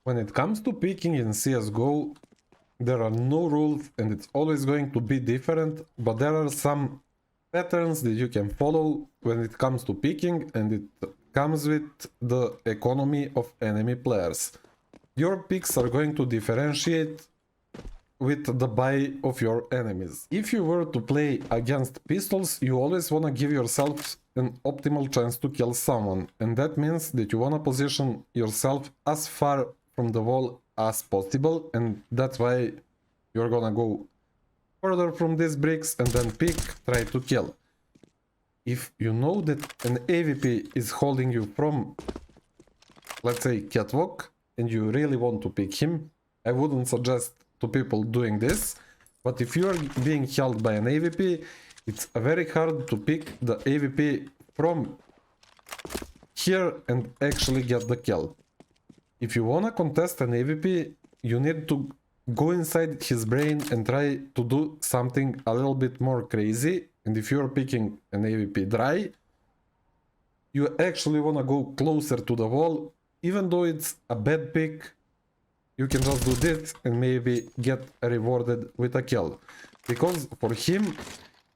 When it comes to picking in CSGO, there are no rules and it's always going to be different, but there are some patterns that you can follow when it comes to picking, and it comes with the economy of enemy players. Your picks are going to differentiate with the buy of your enemies. If you were to play against pistols, you always want to give yourself an optimal chance to kill someone, and that means that you want to position yourself as far from the wall as possible, and that's why you're gonna go further from these bricks and then pick, try to kill. If you know that an AVP is holding you from, let's say, catwalk, and you really want to pick him, I wouldn't suggest to people doing this, but if you are being held by an AVP, it's very hard to pick the AVP from here and actually get the kill. If you wanna contest an AVP, you need to go inside his brain and try to do something a little bit more crazy. And if you're picking an AVP dry, you actually wanna go closer to the wall. Even though it's a bad pick, you can just do this and maybe get rewarded with a kill. Because for him,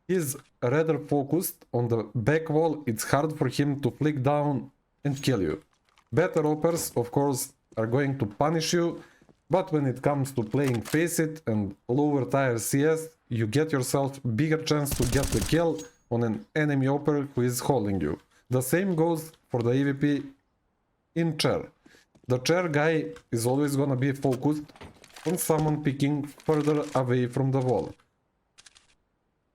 he's rather focused on the back wall. It's hard for him to flick down and kill you. Better oppers, of course, are going to punish you, but when it comes to playing Face It and lower tier CS, you get yourself bigger chance to get the kill on an enemy opper who is holding you. The same goes for the AVP in chair. The chair guy is always gonna be focused on someone picking further away from the wall.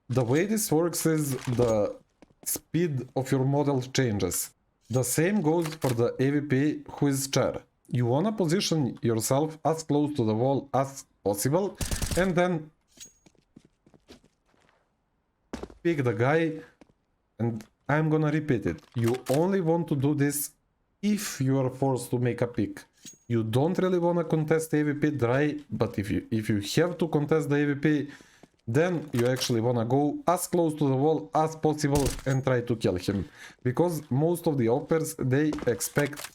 The way this works is the speed of your model changes. The same goes for the AVP who is chair. You wanna position yourself as close to the wall as possible and then pick the guy, and I'm gonna repeat it. You only want to do this if you are forced to make a pick. You don't really wanna contest AVP dry, but if you have to contest the AVP, then you actually wanna go as close to the wall as possible and try to kill him. Because most of the oppers, they expect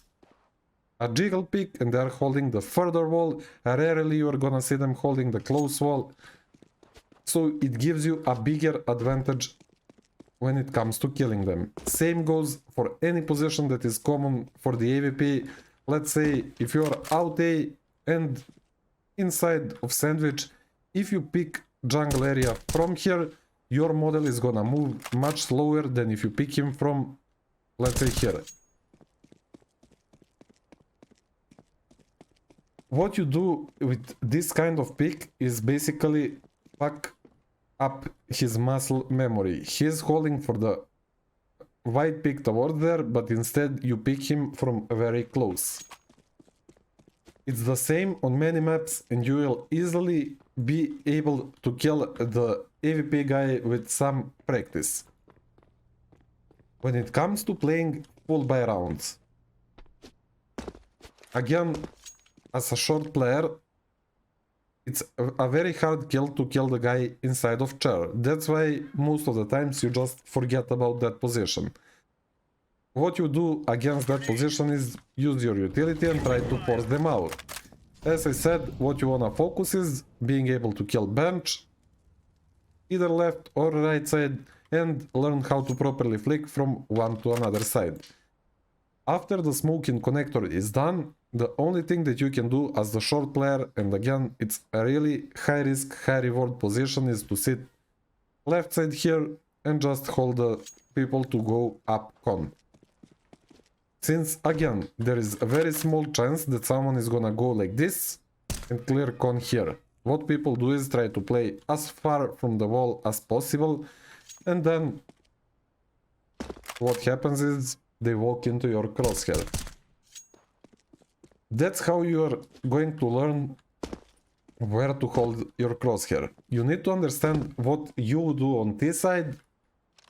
a jiggle pick and they're holding the further wall. Rarely you're gonna see them holding the close wall. So it gives you a bigger advantage when it comes to killing them. Same goes for any position that is common for the AVP. Let's say if you're out A and inside of sandwich, if you pick jungle area from here, your model is gonna move much slower than if you pick him from, let's say, here. What you do with this kind of pick is basically fuck up his muscle memory. He's holding for the white pick toward there, but instead you pick him from very close. It's the same on many maps, and you will easily be able to kill the AVP guy with some practice. When it comes to playing full buy rounds, again, as a short player, it's a very hard kill to kill the guy inside of chair. That's why most of the times you just forget about that position. What you do against that position is use your utility and try to force them out. As I said, what you wanna focus is being able to kill bench, either left or right side, and learn how to properly flick from one to another side. After the smoking connector is done, the only thing that you can do as the short player, and again it's a really high risk, high reward position, is to sit left side here and just hold the people to go up con. Since again there is a very small chance that someone is gonna go like this and clear con here. What people do is try to play as far from the wall as possible, and then what happens is they walk into your crosshair. That's how you are going to learn where to hold your crosshair. You need to understand what you do on T side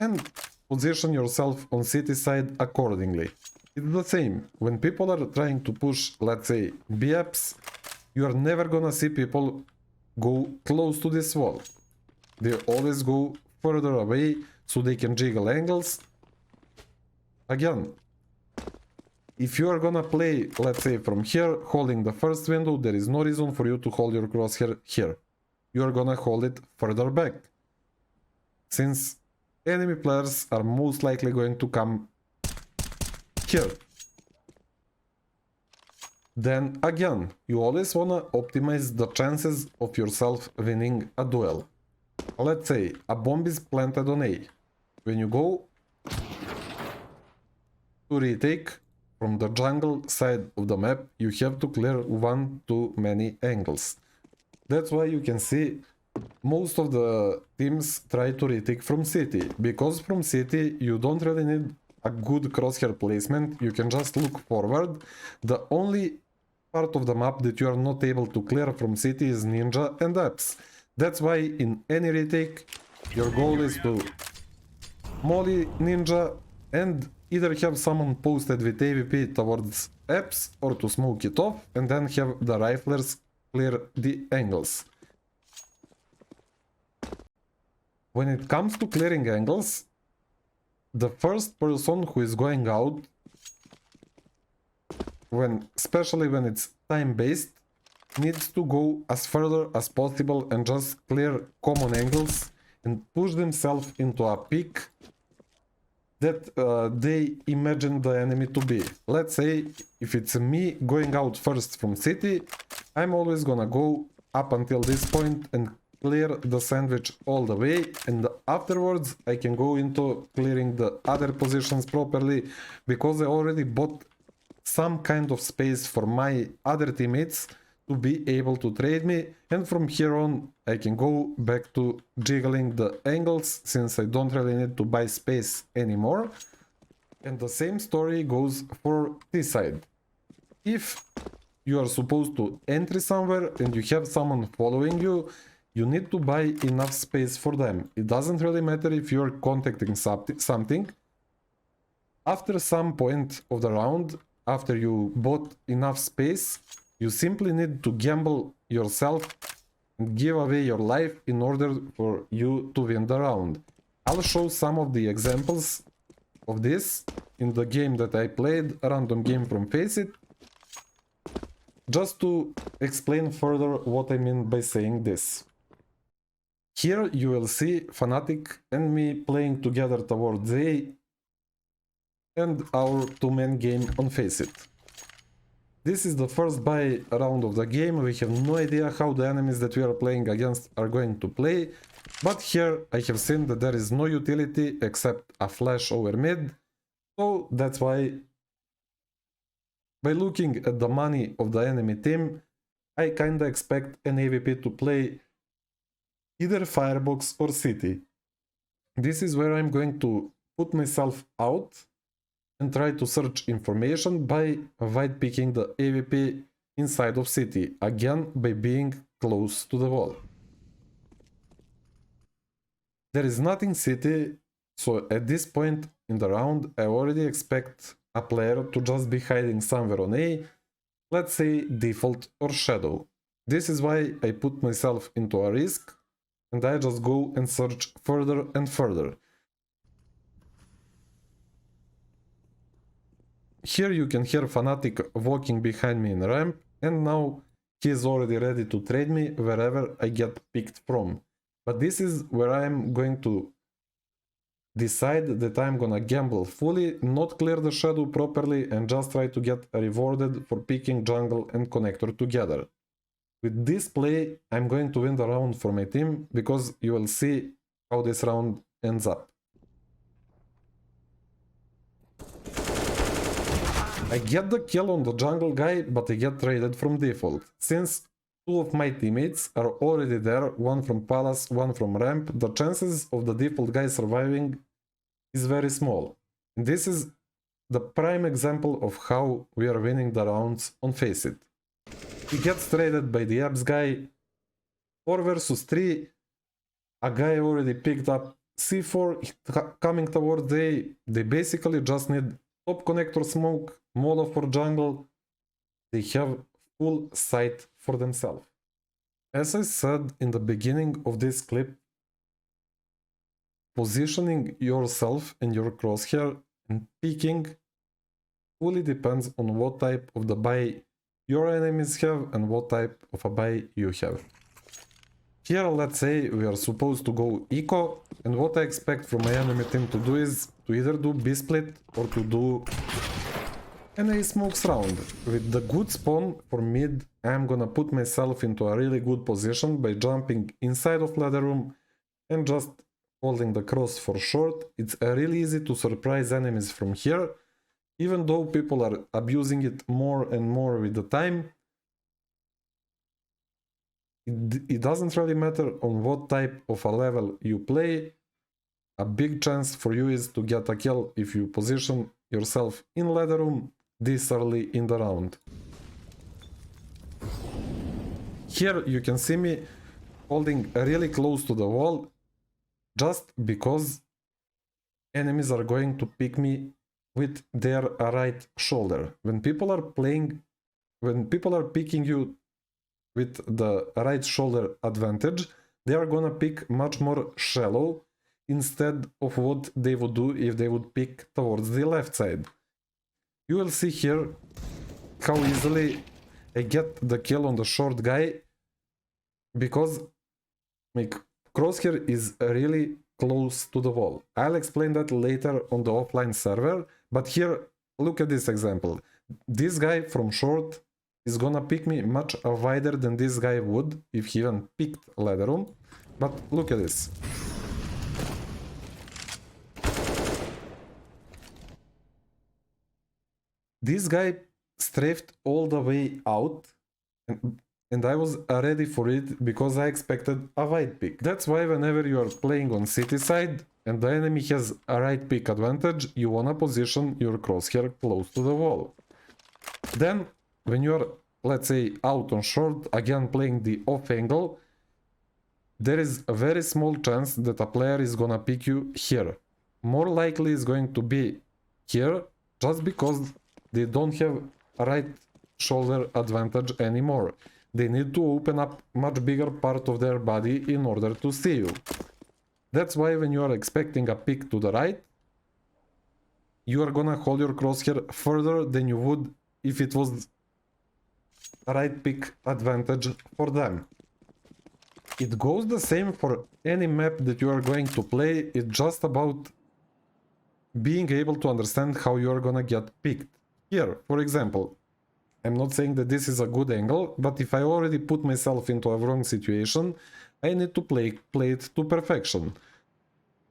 and position yourself on city side accordingly. It's the same. When people are trying to push, let's say, B-apps, you are never gonna see people go close to this wall. They always go further away so they can jiggle angles. Again, if you are gonna play, let's say from here, holding the first window, there is no reason for you to hold your crosshair here. You are gonna hold it further back, since enemy players are most likely going to come here. Then again, you always wanna optimize the chances of yourself winning a duel. Let's say a bomb is planted on A. When you go to retake from the jungle side of the map, you have to clear one too many angles. That's why you can see most of the teams try to retake from city, because from city you don't really need a good crosshair placement, you can just look forward. The only part of the map that you are not able to clear from city is ninja and apps. That's why in any retake your goal is to molly ninja and either have someone posted with AVP towards apps or to smoke it off and then have the riflers clear the angles. When it comes to clearing angles, the first person who is going out, especially when it's time-based, needs to go as further as possible and just clear common angles and push themselves into a peak that they imagine the enemy to be. Let's say if it's me going out first from city, I'm always gonna go up until this point and clear the sandwich all the way, and afterwards I can go into clearing the other positions properly, because I already bought some kind of space for my other teammates to be able to trade me, and from here on I can go back to jiggling the angles, since I don't really need to buy space anymore. And the same story goes for this side. If you are supposed to enter somewhere and you have someone following you, you need to buy enough space for them. It doesn't really matter if you're contacting something. After some point of the round, after you bought enough space, you simply need to gamble yourself and give away your life in order for you to win the round. I'll show some of the examples of this in the game that I played, a random game from Faceit, just to explain further what I mean by saying this. Here you will see Fnatic and me playing together towards A and our two-man game on Faceit. This is the first buy round of the game. We have no idea how the enemies that we are playing against are going to play, but here I have seen that there is no utility except a flash over mid, so that's why, by looking at the money of the enemy team, I kinda expect an AVP to play either Firebox or City. This is where I'm going to put myself out and try to search information by wide picking the AVP inside of City, again by being close to the wall. There is nothing City, so at this point in the round I already expect a player to just be hiding somewhere on A, let's say Default or Shadow. This is why I put myself into a risk and I just go and search further and further. Here you can hear Fnatic walking behind me in ramp, and now he is already ready to trade me wherever I get picked from. But this is where I am going to decide that I'm gonna gamble fully, not clear the shadow properly, and just try to get rewarded for picking jungle and connector together. With this play, I'm going to win the round for my team, because you will see how this round ends up. I get the kill on the jungle guy, but I get traded from default. Since two of my teammates are already there, one from palace, one from ramp, the chances of the default guy surviving is very small. And this is the prime example of how we are winning the rounds on Faceit. He gets traded by the apps guy, 4 versus 3, a guy already picked up C4 coming towards A, they basically just need top connector smoke, molotov for jungle, they have full sight for themselves. As I said in the beginning of this clip, positioning yourself and your crosshair and picking fully depends on what type of the buy your enemies have and what type of a buy you have. Here, let's say we are supposed to go eco, and what I expect from my enemy team to do is to either do B-split or to do an smokes round. With the good spawn for mid, I'm gonna put myself into a really good position by jumping inside of ladder room and just holding the cross for short. It's really easy to surprise enemies from here, even though people are abusing it more and more with the time. It doesn't really matter on what type of a level you play. A big chance for you is to get a kill if you position yourself in ladder room this early in the round. Here you can see me holding really close to the wall just because enemies are going to pick me with their right shoulder. When people are picking you with the right shoulder advantage, they are gonna pick much more shallow instead of what they would do if they would pick towards the left side. You will see here how easily I get the kill on the short guy because my crosshair is really close to the wall. I'll explain that later on the offline server, but here, look at this example. This guy from short is gonna pick me much wider than this guy would if he even picked ladder room. But look at this. This guy strafed all the way out and I was ready for it because I expected a wide pick. That's why whenever you are playing on city side and the enemy has a right pick advantage, you wanna position your crosshair close to the wall. Then when you are, let's say, out on short, again playing the off angle, there is a very small chance that a player is gonna pick you here. More likely is going to be here just because they don't have a right shoulder advantage anymore. They need to open up much bigger part of their body in order to see you. That's why when you are expecting a pick to the right, you are gonna hold your crosshair further than you would if it was a right pick advantage for them. It goes the same for any map that you are going to play. It's just about being able to understand how you are gonna get picked. Here, for example, I'm not saying that this is a good angle, but if I already put myself into a wrong situation, I need to play it to perfection.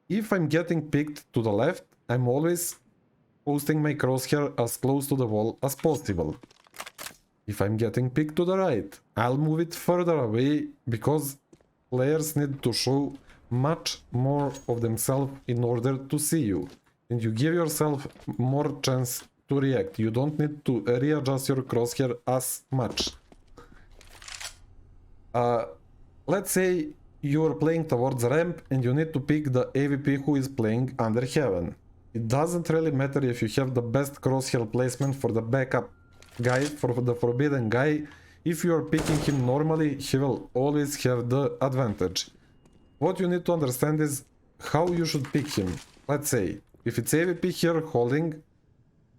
If I'm getting picked to the left, I'm always posting my crosshair as close to the wall as possible. If I'm getting picked to the right, I'll move it further away because players need to show much more of themselves in order to see you. And you give yourself more chance to react. You don't need to readjust your crosshair as much. Let's say you are playing towards ramp and you need to pick the AVP who is playing under heaven. It doesn't really matter if you have the best crosshair placement for the backup guy, for the forbidden guy. If you are picking him normally, he will always have the advantage. What you need to understand is how you should pick him. Let's say, if it's AVP here holding,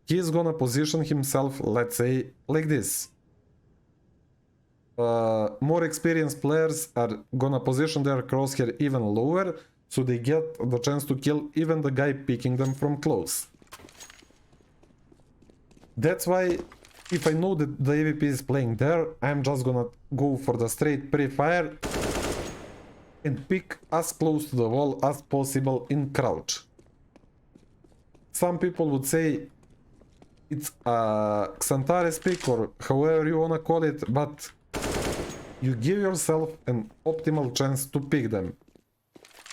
he is gonna position himself, let's say, like this. More experienced players are gonna position their crosshair even lower, so they get the chance to kill even the guy picking them from close. That's why, if I know that the AVP is playing there, I'm just gonna go for the straight pre-fire and pick as close to the wall as possible in crouch. Some people would say it's a Xantares pick or however you wanna call it, but you give yourself an optimal chance to pick them.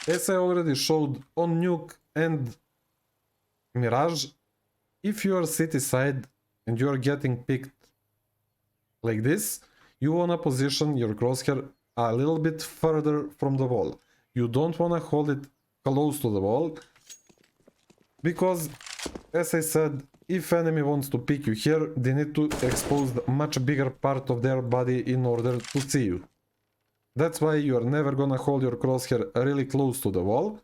As I already showed on Nuke and Mirage, if you are city side and you are getting picked like this, you wanna position your crosshair a little bit further from the wall. You don't wanna hold it close to the wall, because, as I said, if enemy wants to pick you here, they need to expose the much bigger part of their body in order to see you. That's why you are never gonna hold your crosshair really close to the wall,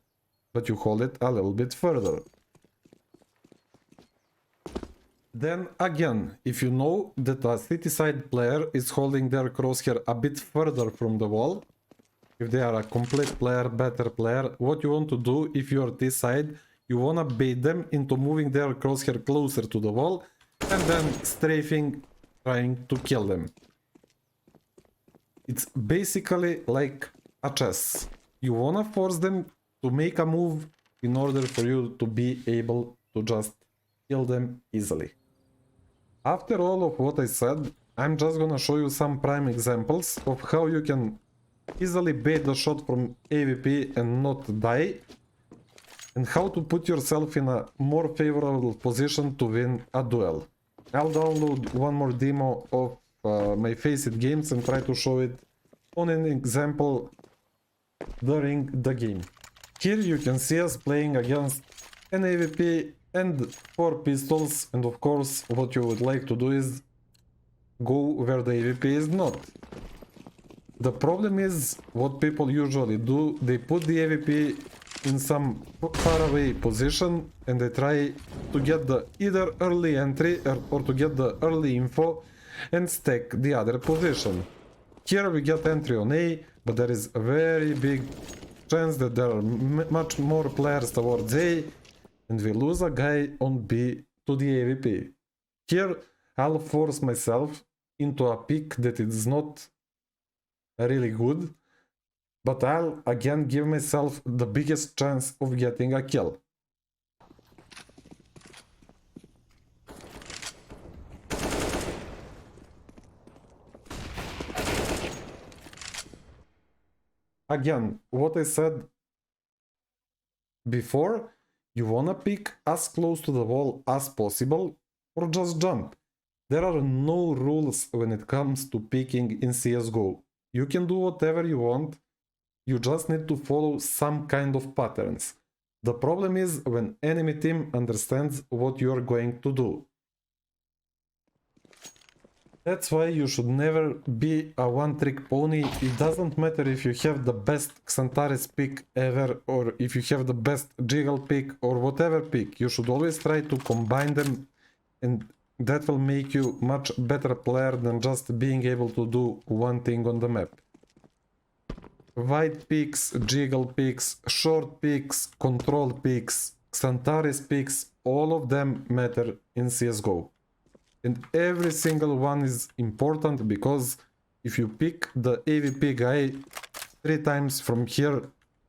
but you hold it a little bit further. Then again, if you know that a city side player is holding their crosshair a bit further from the wall, if they are a complete player, better player, what you want to do if you're this side, you wanna bait them into moving their crosshair closer to the wall and then strafing, trying to kill them. It's basically like a chess. You wanna force them to make a move in order for you to be able to just kill them easily. After all of what I said, I'm just gonna show you some prime examples of how you can easily bait the shot from AWP and not die, and how to put yourself in a more favorable position to win a duel. I'll download one more demo of my Faceit games and try to show it on an example during the game. Here you can see us playing against an AWP and 4 pistols, and of course what you would like to do is go where the AWP is not. The problem is what people usually do, they put the AWP in some faraway position and they try to get the either early entry or to get the early info and stack the other position. Here we get entry on A, but there is a very big chance that there are much more players towards A, and we lose a guy on B to the AWP. Here I'll force myself into a pick that is not really good, but I'll again give myself the biggest chance of getting a kill. Again, what I said before, you wanna pick as close to the wall as possible or just jump. There are no rules when it comes to picking in CSGO. You can do whatever you want, you just need to follow some kind of patterns. The problem is when enemy team understands what you are going to do. That's why you should never be a one-trick pony. It doesn't matter if you have the best Xantares pick ever, or if you have the best Jiggle pick, or whatever pick. You should always try to combine them, and that will make you much better player than just being able to do one thing on the map. Wide picks, Jiggle picks, short picks, control picks, Xantares picks, all of them matter in CSGO. And every single one is important, because if you pick the AWP guy 3 times from here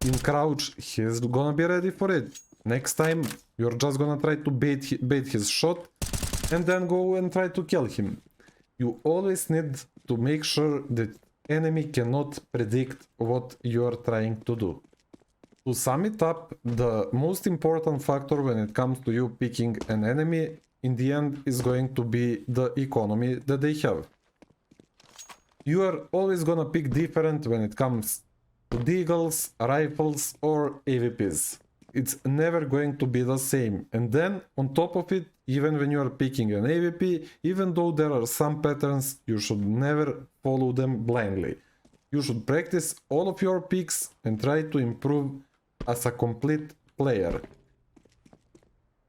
in crouch, he's gonna be ready for it. Next time you're just gonna try to bait his shot and then go and try to kill him. You always need to make sure that enemy cannot predict what you're trying to do. To sum it up, the most important factor when it comes to you picking an enemy in the end is going to be the economy that they have. You are always gonna pick different when it comes to deagles, rifles or AWPs. It's never going to be the same. And then on top of it, even when you are picking an AWP, even though there are some patterns, you should never follow them blindly. You should practice all of your picks and try to improve as a complete player.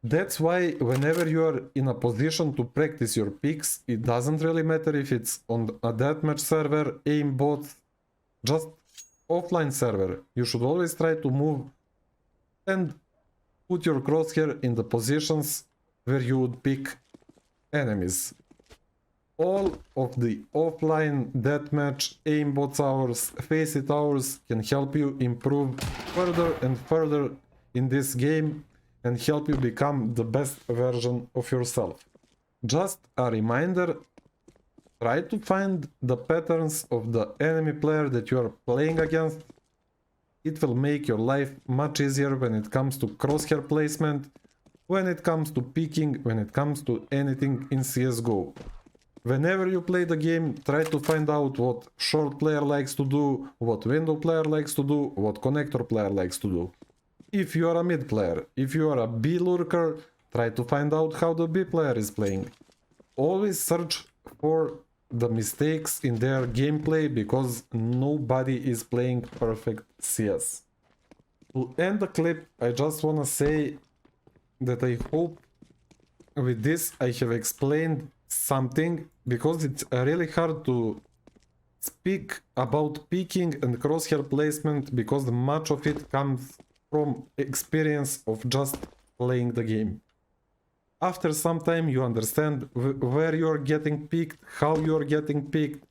That's why whenever you are in a position to practice your picks, it doesn't really matter if it's on a deathmatch server, aimbot, just offline server. You should always try to move and put your crosshair in the positions where you would pick enemies. All of the offline deathmatch, aimbot hours, Faceit hours can help you improve further and further in this game and help you become the best version of yourself. Just a reminder, try to find the patterns of the enemy player that you are playing against. It will make your life much easier when it comes to crosshair placement, when it comes to picking, when it comes to anything in CSGO. Whenever you play the game, try to find out what short player likes to do, what window player likes to do, what connector player likes to do. If you are a mid player, if you are a B lurker, try to find out how the B player is playing. Always search for the mistakes in their gameplay, because nobody is playing perfect CS. To end the clip, I just wanna say that I hope with this I have explained something, because it's really hard to speak about picking and crosshair placement, because much of it comes from experience of just playing the game. After some time you understand where you are getting picked, how you are getting picked,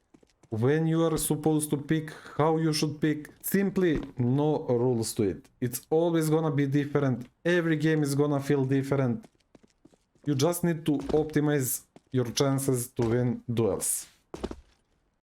when you are supposed to pick, how you should pick. Simply no rules to it. It's always gonna be different. Every game is gonna feel different. You just need to optimize your chances to win duels.